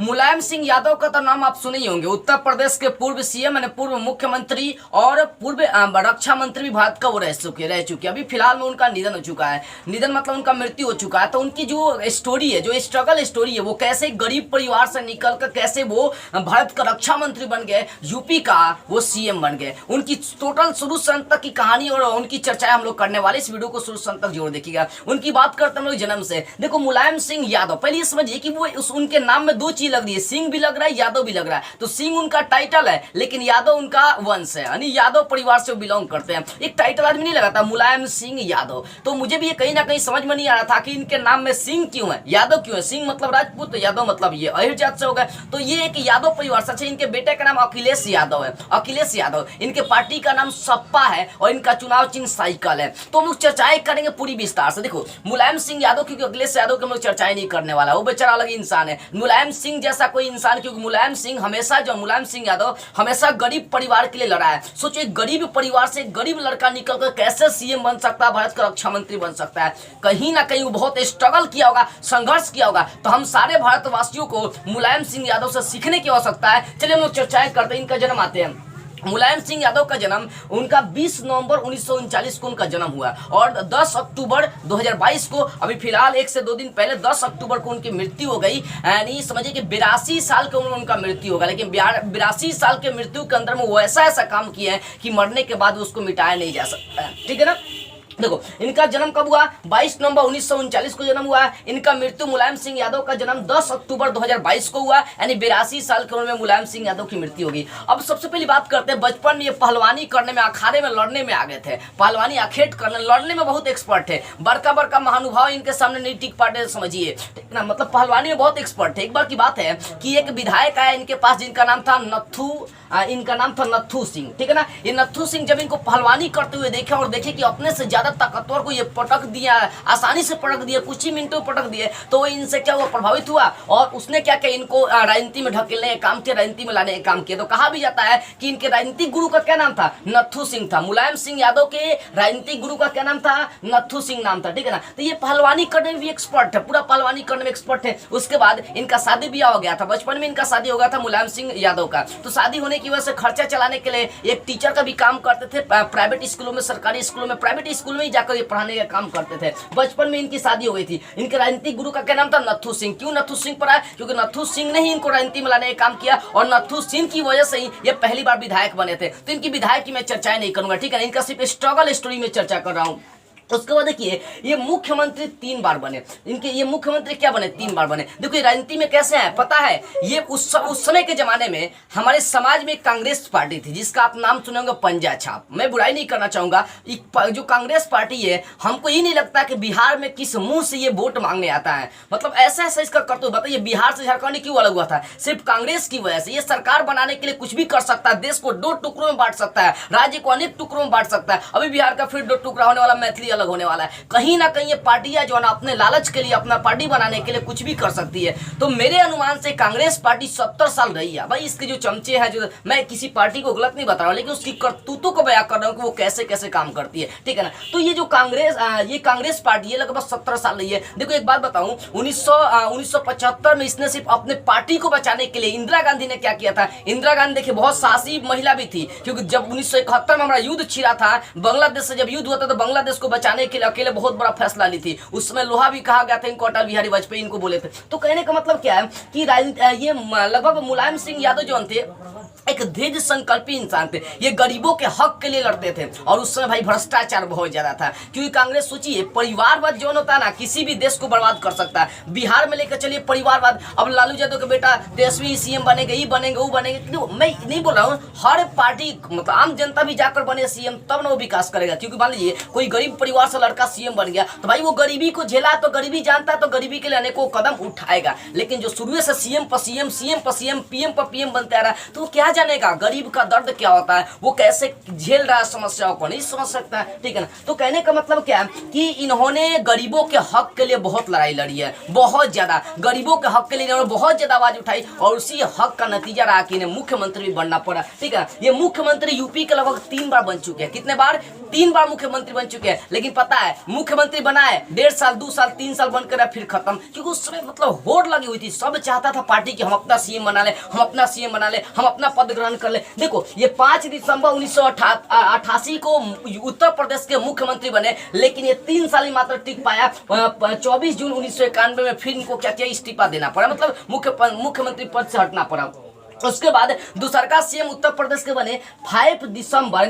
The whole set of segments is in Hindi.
मुलायम सिंह यादव का तो नाम आप सुने ही होंगे। उत्तर प्रदेश के पूर्व सीएम यानी पूर्व मुख्यमंत्री और पूर्व रक्षा मंत्री भी भारत का वो रह चुके। अभी फिलहाल में उनका निधन हो चुका है। निधन मतलब उनका मृत्यु हो चुका है। तो उनकी जो स्टोरी है, जो स्ट्रगल स्टोरी है, वो कैसे गरीब परिवार से निकल कर कैसे वो भारत का रक्षा मंत्री बन गए, यूपी का वो सीएम बन गए, उनकी टोटल शुरू से अंत तक की कहानी और उनकी चर्चाएं हम लोग करने वाले। इस वीडियो को शुरू से अंत तक जरूर देखिएगा। उनकी बात करते हैं हम लोग जन्म से। देखो मुलायम सिंह यादव, पहले ये समझिए कि वो उनके नाम में दो चीज लग रही है, सिंह भी लग रहा है, यादव भी लग रहा है। तो सिंह उनका टाइटल है, लेकिन यादव उनका वंश है, यानी यादव परिवार से बिलोंग करते हैं। एक टाइटल आदमी नहीं लगाता मुलायम सिंह यादव। तो मुझे भी ये कहीं ना कहीं समझ में नहीं आ रहा था कि इनके नाम में सिंह क्यों है, यादव क्यों है। सिंह मतलब राजपूत, यादव मतलब ये अहिर जात से हो गए। तो ये एक यादव परिवार से। इनके बेटे का नाम अखिलेश यादव है, अखिलेश यादव। इनके पार्टी का नाम सपा है और इनका चुनाव चिन्ह साइकिल है। तो हम लोग चर्चाएं करेंगे पूरी विस्तार से। देखो मुलायम सिंह यादव, क्योंकि अखिलेश यादव के हम लोग चर्चाएं नहीं करने वाला, वो बेचारा अलग इंसान है। मुलायम सिंह जैसा कोई इंसान, क्योंकि मुलायम सिंह यादव हमेशा गरीब परिवार के लिए लड़ा है। सोचिए गरीब परिवार से गरीब लड़का निकलकर कैसे सीएम बन सकता है, भारत का रक्षा मंत्री बन सकता है। कहीं ना कहीं वो बहुत स्ट्रगल किया होगा, संघर्ष किया होगा। तो हम सारे भारतवासियों को मुलायम सिंह यादव से सीखने की आवश्यकता है। चलिए हम लोग चर्चाएं करते हैं। इनका जन्म आते हैं। मुलायम सिंह यादव का जन्म उनका 20 नवंबर 1939 को उनका जन्म हुआ और 10 अक्टूबर 2022 को, अभी फिलहाल 1 से 2 दिन पहले 10 अक्टूबर को उनकी मृत्यु हो गई। यानी समझिए कि 82 साल की उम्र में उनका मृत्यु होगा। लेकिन 82 साल के मृत्यु के अंदर में वो ऐसा काम किए हैं कि मरने के बाद उसको मिटाया नहीं जा सकता है। ठीक है ना। देखो इनका जन्म कब हुआ, 22 नवंबर 1939 को जन्म हुआ। इनका मृत्यु मुलायम सिंह यादव का जन्म 10 अक्टूबर 2022 को हुआ। यानी 82 साल की उम्र में मुलायम सिंह यादव की मृत्यु होगी। अब सबसे पहली बात करते हैं, बचपन में ये पहलवानी करने में, अखाड़े में लड़ने में आ गए थे। पहलवानी अखेट करने लड़ने में बहुत एक्सपर्ट थे। बड़का महानुभाव इनके सामने नहीं टिक पाते, समझिए ना। मतलब पहलवानी में बहुत एक्सपर्ट थे। एक बार की बात है कि एक विधायक आया इनके पास, जिनका नाम था नत्थू सिंह। ठीक है ना। ये नत्थू सिंह जब इनको पहलवानी करते हुए देखे और देखे कि अपने से ज्यादा ताकतवर को ये पटक दिया, आसानी से पटक दिया, कुछ ही मिनटों पटक दिए, तो वो इनसे क्या हुआ, प्रभावित हुआ। और उसने क्या किया, इनको राजनीति में ढकेलने का काम किया, राजनीति में लाने का काम किया। तो कहा भी जाता है कि इनके राजनीतिक गुरु का क्या नाम था, नत्थू सिंह था। मुलायम सिंह यादव के राजनीतिक गुरु का क्या नाम था, नत्थू सिंह नाम था। ठीक है ना। तो ये पहलवानी करने में भी एक्सपर्ट है, पूरा पहलवानी करने में एक्सपर्ट है। उसके बाद इनका शादी ब्याह हो गया था। बचपन में इनका शादी हो गया था मुलायम सिंह यादव का। तो शादी होने की वजह से खर्चा चलाने के लिए एक टीचर का भी काम करते थे, प्राइवेट स्कूलों में, सरकारी स्कूलों में, प्राइवेट स्कूल में ही जाकर ये पढ़ाने का काम करते थे। बचपन में इनकी शादी हो गई थी। इनके राजनीतिक गुरु का क्या नाम था, नत्थू सिंह। क्यों नत्थू सिंह पर आया, क्योंकि नत्थू सिंह ने ही इनको राजनीति में लाने का काम किया और नत्थू सिंह की वजह से ही ये पहली बार विधायक बने थे। तो इनकी विधायक की मैं चर्चाएं नहीं करूंगा। ठीक है। इनका सिर्फ स्ट्रगल स्टोरी में चर्चा कर रहा हूं। उसके बाद देखिए ये मुख्यमंत्री 3 बार बने। इनके ये मुख्यमंत्री क्या बने, 3 बार बने। देखो ये राजनीति में कैसे है पता है, ये उस समय के जमाने में हमारे समाज में कांग्रेस पार्टी थी, जिसका आप नाम सुने होंगे पंजा छाप। मैं बुराई नहीं करना चाहूंगा, जो कांग्रेस पार्टी है, हमको ये नहीं लगता कि बिहार में किस मुंह से ये वोट मांगने आता है। मतलब ऐसा इसका करतूत बताइए, बिहार से झारखंड क्यों अलग हुआ था, सिर्फ कांग्रेस की वजह से। ये सरकार बनाने के लिए कुछ भी कर सकता है, देश को 2 टुकड़ों में बांट सकता है, राज्य को अनेक टुकड़ों में बांट सकता है। अभी बिहार का फिर 2 टुकड़ा होने वाला, मैथिली अलग होने वाला है। कहीं ना कहीं ये पार्टियां जो है ना अपने लालच के लिए, अपना पार्टी बनाने के लिए कुछ भी कर सकती है। तो मेरे अनुमान से कांग्रेस पार्टी 70 साल रही है। भाई इसके जो चमचे हैं, जो मैं किसी पार्टी को गलत नहीं बता रहा हूं, लेकिन उसकी करतूतों को बयां कर रहा हूं कि वो कैसे कैसे काम करती है। ठीक है ना। तो ये जो कांग्रेस पार्टी है लगभग 17 साल रही है। देखो एक बात बताऊं, 1975 में इसने सिर्फ अपने पार्टी को बचाने के लिए इंदिरा गांधी ने क्या किया था। इंदिरा गांधी देखिए बहुत साहसी महिला भी थी, क्योंकि जब 1971 में हमारा युद्ध छिड़ा था बांग्लादेश से, जब युद्ध हुआ था तो बांग्लादेश को बचाने के लिए अकेले बहुत बड़ा फैसला ली थी। उस समय लोहा भी कहा गया था इनको, अटल बिहारी वाजपेयी इनको बोले थे। तो कहने का मतलब क्या है कि ये लगभग मुलायम सिंह यादव जो थे एक दृढ़ संकल्पी इंसान थे। ये गरीबों के हक के लिए लड़ते थे और उस समय भाई भ्रष्टाचार बहुत ज्यादा था, क्योंकि कांग्रेस सोचिए परिवारवाद जो होता है ना, किसी भी देश को बर्बाद कर सकता है। बिहार में लेकर चलिए परिवारवाद, अब लालू यादव के बेटा तेजस्वी सीएम बनेंगे, ये बनेंगे, वो बनेंगे। मैं नहीं बोल रहा हूँ हर पार्टी, मतलब आम जनता भी जाकर बने सीएम, तब ना वो विकास करेगा। क्योंकि मान लीजिए कोई गरीब परिवार से लड़का सीएम बन गया, तो भाई वो गरीबी को झेला, तो गरीबी जानता है, तो गरीबी के लिए अनेकों कदम उठाएगा। लेकिन जो शुरू से सीएम पर सीएम, सीएम पर सीएम, पीएम पर पीएम बनता रहा, तो वो क्या जानेगा गरीब का दर्द क्या होता है, वो कैसे झेल रहा है समस्याओं को, नहीं समझ सकता है, ठीक है ना। तो कहने का मतलब क्या है कि इन्होंने गरीबों के हक के लिए बहुत लड़ाई लड़ी है, बहुत ज्यादा गरीबों के हक के लिए इन्होंने बहुत ज्यादा आवाज उठाई और उसी हक का नतीजा रहा कि इन्हें मुख्यमंत्री भी बनना पड़ा, ठीक है। ये मुख्यमंत्री यूपी के लगभग 3 बार बन चुके हैं। कितने बार? 3 बार मुख्यमंत्री बन चुके हैं। लेकिन पता है मुख्यमंत्री बना है 1.5 साल 2 साल 3 साल बनकर फिर खत्म, क्योंकि उस समय मतलब होड़ लगी हुई थी। सब चाहता था पार्टी की हम अपना सीएम बना ले, हम अपना सीएम बना ले, हम अपना पद ग्रहण कर ले। देखो ये 5 दिसंबर 1988 को उत्तर प्रदेश के मुख्यमंत्री बने, लेकिन ये 3 साल ही मात्र टिक पाया। 24 जून 1991 में फिर इनको क्या किया, इस्तीफा देना पड़ा, मतलब मुख्यमंत्री पद से हटना पड़ा। उसके बाद दूसरा सीएम उत्तर प्रदेश के बने 5 दिसंबर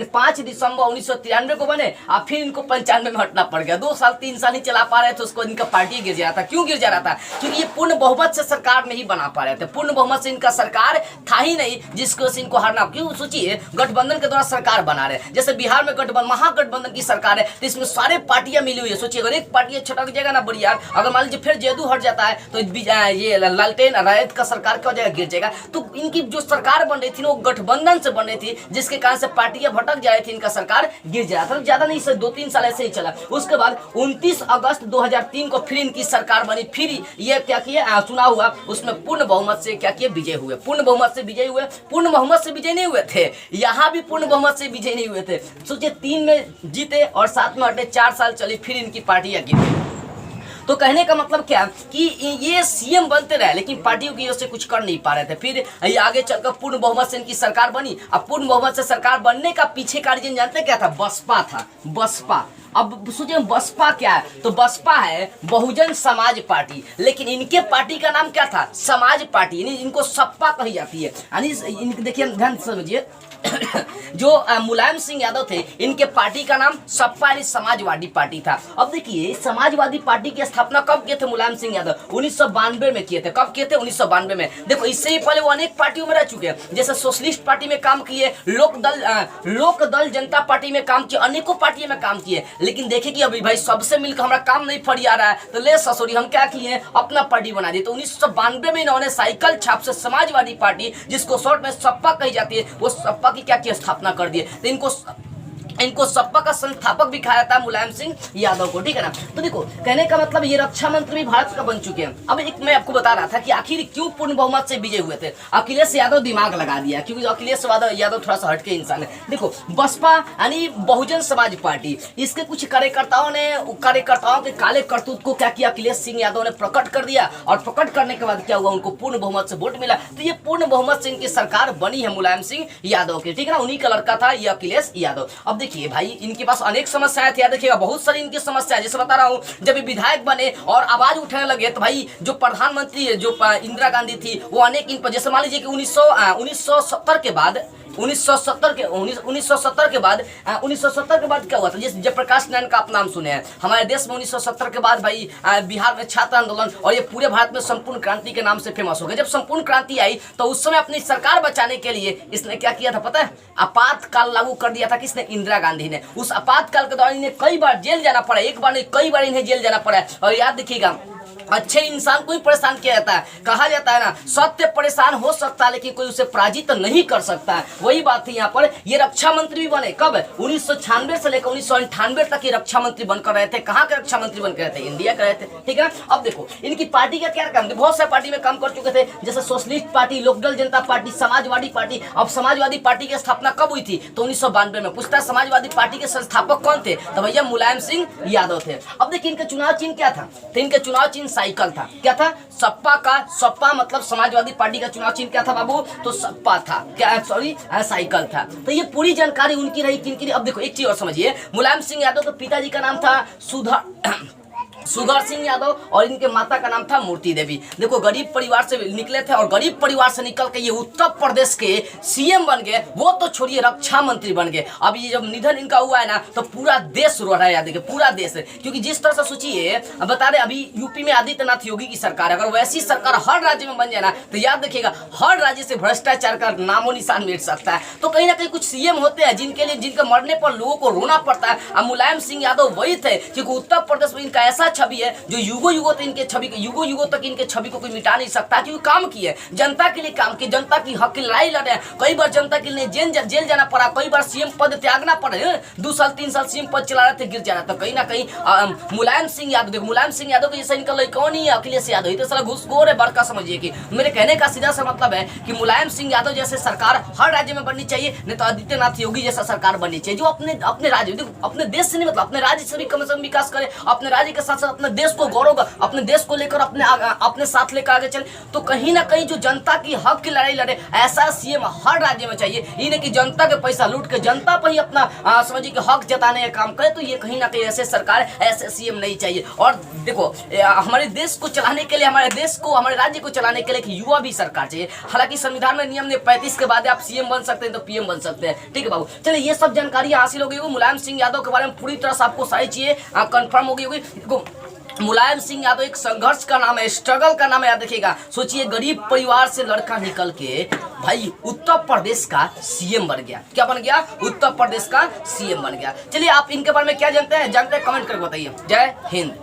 1993 को बने और फिर इनको 95 में हटना पड़ गया। 2 साल 3 साल ही चला पा रहे थे, उसको इनका पार्टी गिर जा रहा था। क्यों गिर जा रहा था? क्योंकि ये पूर्ण बहुमत से सरकार नहीं बना पा रहे थे। पूर्ण बहुमत से इनका सरकार था ही नहीं जिसको से इनको हरना। क्यों? सोचिए गठबंधन के द्वारा सरकार बना रहे, जैसे बिहार में महागठबंधन की सरकार है, तो इसमें सारे पार्टियां मिली हुई है। सोचिए अगर एक पार्टी छटक जाएगा ना बड़ी यार, अगर मान लीजिए फिर जेडू हट जाता है तो ये लालटेन रायत का सरकार क्या हो जाएगा, गिर जाएगा। तो इनकी जो सरकार बन रही थी वो गठबंधन से बन रही थी, जिसके कारण से पार्टियां भटक जा रही थी, इनका सरकार गिर जा रहा था। ज्यादा नहीं, सिर्फ 2-3 साल ऐसे ही चला। उसके बाद 29 अगस्त 2003 को फिर इनकी सरकार बनी। फिर ये क्या किया, चुनाव हुआ, उसमें पूर्ण बहुमत से क्या किया, विजय हुए। पूर्ण बहुमत से विजय हुए। पूर्ण बहुमत से विजय नहीं हुए थे, यहाँ भी पूर्ण बहुमत से विजय नहीं हुए थे। सोचिए 3 में जीते और 7 में हटे, 4 साल चली, फिर इनकी पार्टियां गिरी। तो कहने का मतलब क्या कि ये सीएम बनते रहे लेकिन पार्टियों की ओर से कुछ कर नहीं पा रहे थे। फिर आगे चलकर पूर्ण बहुमत से इनकी सरकार बनी। अब पूर्ण बहुमत से सरकार बनने का पीछे का रीजन जानते क्या था? बसपा था, बसपा। अब सोचिए बसपा क्या है, तो बसपा है बहुजन समाज पार्टी, लेकिन इनके पार्टी का नाम क्या था? समाज पार्टी, इनको सपा कही जाती है। यानी इनके देखिए ध्यान समझिए जो मुलायम सिंह यादव थे, इनके पार्टी का नाम सपा यानी समाजवादी पार्टी था। अब देखिए समाजवादी पार्टी की स्थापना कब किए थे मुलायम सिंह यादव? 1992 में किए थे। कब किए थे? 1992 में। देखो इससे ही पहले वो अनेक पार्टियों में रह चुके हैं, जैसे सोशलिस्ट पार्टी में काम किए, लोक दल जनता पार्टी में काम किए, अनेकों पार्टियों में काम किए। लेकिन देखे कि अभी भाई सबसे मिलकर हमारा काम नहीं फरिया रहा है, तो ले ससुरी हम क्या किए, अपना पार्टी बना दी। तो 1992 में इन्होंने साइकिल छाप से समाजवादी पार्टी, जिसको शॉर्ट में सपा कही जाती है, वो सपा की क्या की स्थापना कर दिए। तो इनको सपा का संस्थापक भी कहा जाता है मुलायम सिंह यादव को, ठीक है ना। तो देखो कहने का मतलब ये रक्षा मंत्री भी भारत का बन चुके हैं। अब एक मैं आपको बता रहा था कि आखिर क्यों पूर्ण बहुमत से विजय हुए थे। अखिलेश यादव दिमाग लगा दिया, क्योंकि अखिलेश यादव थोड़ा सा हटके इंसान है। देखो बसपा यानी बहुजन समाज पार्टी, इसके कुछ कार्यकर्ताओं के काले करतूत को क्या किया, अखिलेश सिंह यादव ने प्रकट कर दिया। और प्रकट करने के बाद क्या हुआ, उनको पूर्ण बहुमत से वोट मिला। तो ये पूर्ण बहुमत से इनकी सरकार बनी है मुलायम सिंह यादव की, ठीक है ना। उन्हीं का लड़का था ये अखिलेश यादव। अब देखिए भाई इनके पास अनेक समस्याएं थी, देखिएगा बहुत सारी इनकी समस्याएं। जैसे बता रहा हूं जब ये विधायक बने और आवाज उठाने लगे तो भाई जो प्रधानमंत्री जो इंदिरा गांधी थी वो अनेक इन पर, जैसे मान लीजिए कि 1970 के बाद 1970 के बाद क्या हुआ था, जिस जयप्रकाश नारायण का आप नाम सुने हैं हमारे देश में। 1970 के बाद भाई बिहार में छात्र आंदोलन और ये पूरे भारत में संपूर्ण क्रांति के नाम से फेमस हो गया। जब संपूर्ण क्रांति आई तो उस समय अपनी सरकार बचाने के लिए इसने क्या किया था पता है, आपातकाल लागू कर दिया था। किसने? इंदिरा गांधी ने। उस आपातकाल के दौरान इन्हें कई बार जेल जाना पड़ा, एक बार नहीं कई बार इन्हें जेल जाना पड़ा। और याद देखिएगा अच्छे इंसान को ही परेशान किया जाता है। कहा जाता है ना सत्य परेशान हो सकता है लेकिन कोई उसे पराजित नहीं कर सकता है। वही बात थी यहाँ पर। ये रक्षा मंत्री भी बने कब? 1996 से लेकर 1998 तक ये रक्षा मंत्री बनकर रहे थे। कहाँ के रक्षा मंत्री बनकर रहे थे? इंडिया के रहे थे, ठीक है। अब देखो इनकी पार्टी का क्या काम, बहुत सारे पार्टी में काम कर चुके थे, जैसे सोशलिस्ट पार्टी, लोकदल जनता पार्टी, समाजवादी पार्टी। अब समाजवादी पार्टी की स्थापना कब हुई थी? तो 1992 में। पूछता समाजवादी पार्टी के संस्थापक कौन थे? तो भैया मुलायम सिंह यादव थे। अब देखिए इनका चुनाव चिन्ह क्या था? तो इनका चुनाव चिन्ह साइकिल था। क्या था? सपा का। सपा मतलब समाजवादी पार्टी का चुनाव चिन्ह क्या था बाबू? तो सपा था। क्या? सॉरी साइकिल था। तो ये पूरी जानकारी उनकी रही किनकी। अब देखो एक चीज और समझिए, मुलायम सिंह यादव के पिताजी का नाम था सुधर सिंह यादव और इनके माता का नाम था मूर्ति देवी। देखो गरीब परिवार से निकले थे और गरीब परिवार से निकल के ये उत्तर प्रदेश के सीएम बन गए। वो तो छोड़िए रक्षा मंत्री बन गए। अब ये जब निधन इनका हुआ है ना तो पूरा देश रो रहा है, याद देखिए पूरा देश। क्योंकि जिस तरह से सोचिए बता रहे अभी यूपी में आदित्यनाथ योगी की सरकार, अगर वैसी सरकार हर राज्य में बन जाए ना तो याद देखिएगा हर राज्य से भ्रष्टाचार का नामो निशान मिट सकता है। तो कहीं ना कहीं कुछ सीएम होते हैं जिनके मरने पर लोगों को रोना पड़ता है। अब मुलायम सिंह यादव वही थे क्योंकि उत्तर प्रदेश में इनका ऐसा छवि है जो युगों युगों तक इनके छवि को कोई मिटा नहीं सकता, क्योंकि काम किए, जनता के लिए काम किए, जनता की हक की लड़ाई लड़े। कई बार जनता के लिए जेल जाना पड़ा, कई बार सीएम पद त्यागना पड़े। 2 साल 3 साल सीएम पद चला रहे थे, गिर जा रहा था। कहीं ना कहीं मुलायम सिंह यादव, देखो मुलायम सिंह यादव जैसा इनका लड़का नहीं है अखिलेश यादव, तो साला घूसखोर है बड़का। समझिए कि मेरे कहने का सीधा सा मतलब है कि मुलायम सिंह यादव जैसे सरकार हर राज्य में बननी चाहिए, नहीं तो आदित्यनाथ योगी जैसा सरकार बननी चाहिए, जो अपने राज्य, देखो अपने देश से नहीं मतलब अपने राज्य से भी कम से कम विकास करे, अपने राज्य के साथ साथ अपने देश को गौरव, अपने देश को लेकर अपने साथ लेकर आगे चले। तो कहीं ना कहीं जो जनता की हक की लड़ाई लड़े, ऐसा सीएम हर राज्य में चाहिए। ये नहीं कि जनता के पैसा लूट के जनता पर ही अपना समझिए कि हक जताने का काम करे, तो ये कहीं ना कहीं ऐसे सरकार, ऐसे सीएम नहीं चाहिए। और देखो हमारे देश को चलाने के लिए, हमारे राज्य को चलाने के लिए एक युवा भी सरकार चाहिए। हालांकि संविधान में नियम ने 35 के बाद आप सीएम बन सकते हैं तो पीएम बन सकते हैं। ठीक है बाबू, चलिए ये सब जानकारी हासिल हो गई होगी। मुलायम सिंह यादव के बारे में पूरी तरह से आपको सारी चीजें कंफर्म हो गई होगी। मुलायम सिंह यादव एक संघर्ष का नाम है, स्ट्रगल का नाम है, याद रखिएगा। सोचिए गरीब परिवार से लड़का निकल के भाई उत्तर प्रदेश का सीएम बन गया। क्या बन गया? उत्तर प्रदेश का सीएम बन गया। चलिए आप इनके बारे में क्या जानते हैं कमेंट करके बताइए। जय हिंद।